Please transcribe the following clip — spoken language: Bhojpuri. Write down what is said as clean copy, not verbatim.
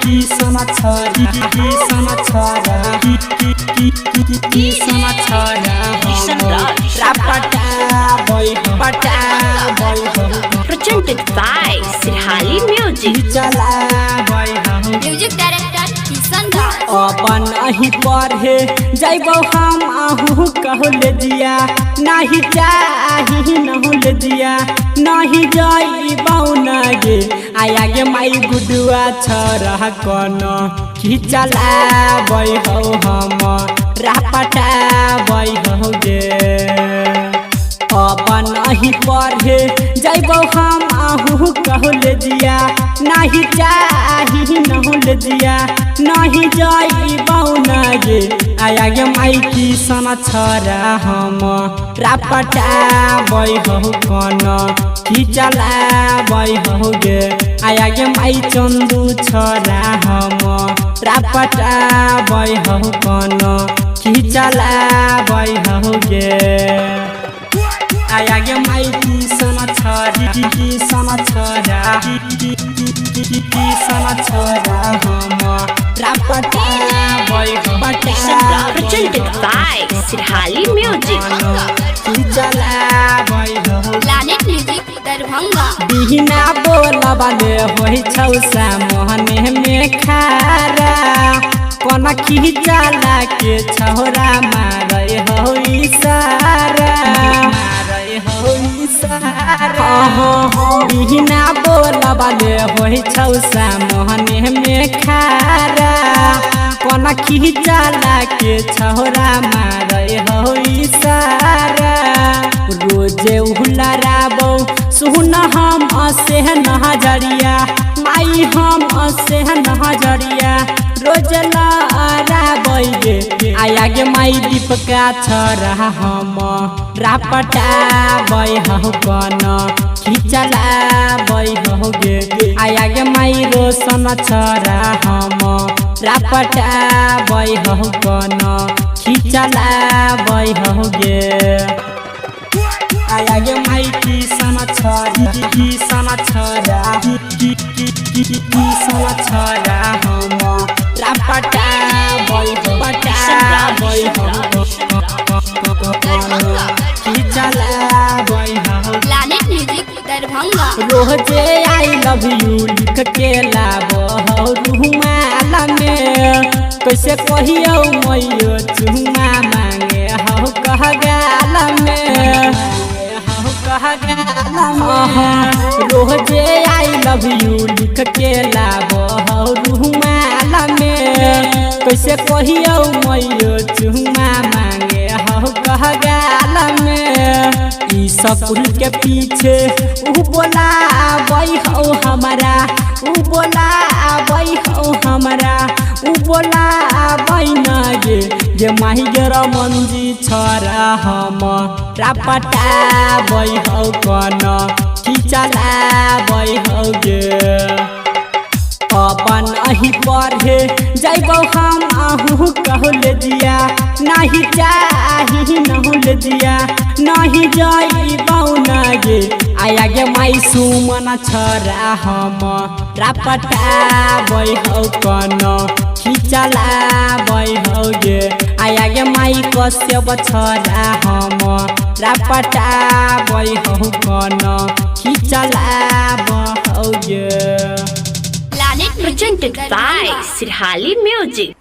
की समाचार Presented by Sirhali Music. Music director Kishan Raj. अपन अही पढ़े जैबो हम आहू कहले दिया नहीं चाही नहुल दिया नहीं जाइबौ नगे आया गे माई गुडुआ छरह कन खिचला बै हो हम रापटा बै हो गे अपन अही पढ़े जैबौ हम आहू कहले दिया नहीं चाही नहुल दिया नहीं जाइबौ नगे आया गे माई की समाचार हम रापटा बै हो कन खिचला बै हो गे आया गे माई चंदू छरा हम रापटा बै हो कन खिचला बै हो गे आया गे माई की समाचार हम रापटा बै हो Presented by Sirhali Music. खिचला बै हो प्लैनेट म्यूजिक दरभंगा। बिहना बोलबले होइ छौ सामने में खारा कोना खिचला के छौरा मारै हो इशारा बिहना बोलबले होइ छौ सामने में खारा कोना खिचला के छौरा मारै हो इशारा रोजे उलराबौ सुन हम से नजरिया माई हम से नजरिया रोज लराबै गे आया गे माई दीपका छरा हम रापटा बै हो कन खिचला बै हो गे आया गे माई रोशन छरा हम रापटा बै हो कन खिचला बै हो गे आया गे माई की समाचार हम रापटा बै हो खिचला बै हो प्लैनेट म्यूजिक दरभंगा। रोजे आई लव यू लिख के लाबो रुमाल में कैसे कहियो मैयो चुमा मांगे हो कह गाल में रोजे आई लव यू लिख के लाबो रुमाल में कैसे कहियो मैयो चुमा मांगे हो कह गाल में ई स्कूल के पीछे ऊ बोला बै हो हमारा ऊ बोला बै हो हमारा ऊ बोला बै नगे जे माही गे रमनजी छरा हम रापटा बै हो कन खिचला बै हो गे अपन अही पढ़े जैबौ हम आहू कहले दिया नहीं चाही नहुल दिया नहीं जाइबौ नगे आया गे माई सुमन छरा हम रापटा बै हो कन खिचला बै हो गे आया गे माई कश्यप छरा हम रापटा बै हो कन खिचला बै हो गे Presented by Sirhali Music.